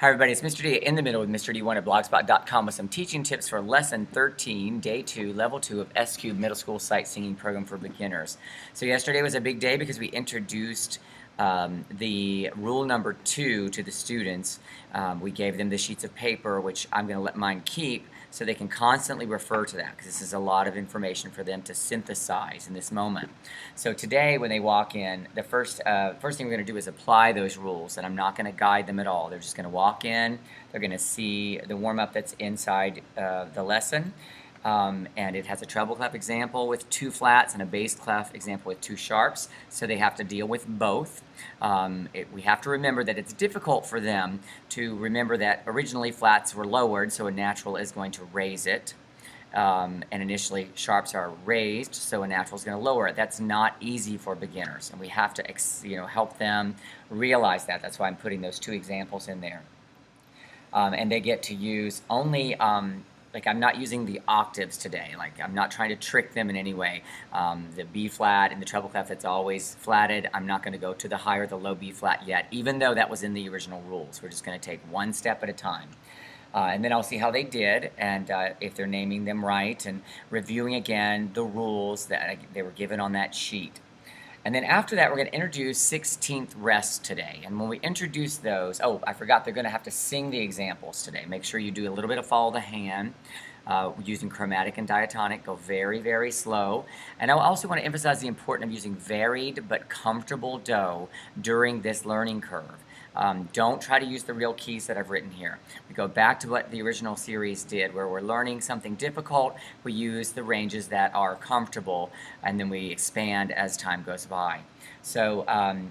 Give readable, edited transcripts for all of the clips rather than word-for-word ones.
Hi everybody, it's Mr. D in the middle with Mr. D1 at blogspot.com with some teaching tips for lesson 13, day 2, level 2 of S-Cube Middle School Sight Singing Program for Beginners. So yesterday was a big day because we introduced the rule number 2 to the students. We gave them the sheets of paper, which I'm going to let mine keep so they can constantly refer to that because this is a lot of information for them to synthesize in this moment. So today when they walk in, the first thing we're going to do is apply those rules, and I'm not going to guide them at all. They're just going to walk in, they're going to see the warm-up that's inside the lesson. And it has a treble clef example with 2 flats and a bass clef example with 2 sharps, so they have to deal with both. We have to remember that it's difficult for them to remember that originally flats were lowered, so a natural is going to raise it. And initially sharps are raised, so a natural is going to lower it. That's not easy for beginners, and we have to help them realize that. That's why I'm putting those 2 examples in there. And they get to use only like I'm not using the octaves today. Like I'm not trying to trick them in any way. The B flat and the treble clef that's always flatted, I'm not going to go to the high or the low B flat yet, even though that was in the original rules. We're just going to take one step at a time. And then I'll see how they did, and if they're naming them right and reviewing again the rules that they were given on that sheet. And then after that, we're going to introduce 16th rests today. And when we introduce those, oh, I forgot, they're going to have to sing the examples today. Make sure you do a little bit of follow the hand using chromatic and diatonic. Go very, very slow. And I also want to emphasize the importance of using varied but comfortable do during this learning curve. Don't try to use the real keys that I've written here. We go back to what the original series did, where we're learning something difficult, we use the ranges that are comfortable, and then we expand as time goes by. So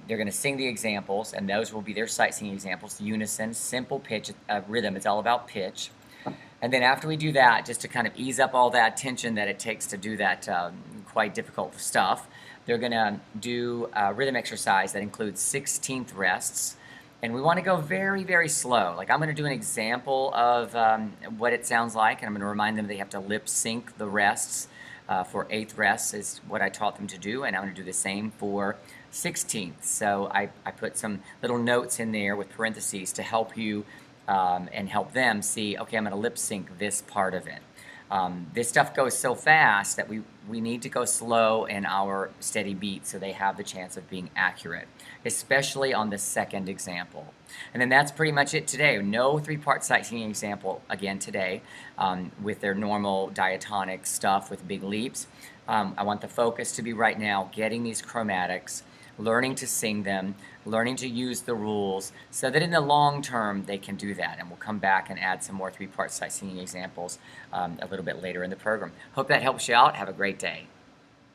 they're going to sing the examples, and those will be their sight singing examples: unison, simple pitch, rhythm. It's all about pitch. And then after we do that, just to kind of ease up all that tension that it takes to do that quite difficult stuff, they're going to do a rhythm exercise that includes 16th rests. And we want to go very, very slow. Like I'm going to do an example of what it sounds like, and I'm going to remind them they have to lip sync the rests. For 8th rests is what I taught them to do, and I'm going to do the same for 16th. So I put some little notes in there with parentheses to help you and help them see, okay, I'm going to lip sync this part of it. This stuff goes so fast that we need to go slow in our steady beat so they have the chance of being accurate, especially on the second example. And then that's pretty much it today. No 3-part sight singing example again today with their normal diatonic stuff with big leaps. I want the focus to be right now getting these chromatics, learning to sing them, learning to use the rules so that in the long term they can do that. And we'll come back and add some more 3-part sight singing examples a little bit later in the program. Hope that helps you out. Have a great day.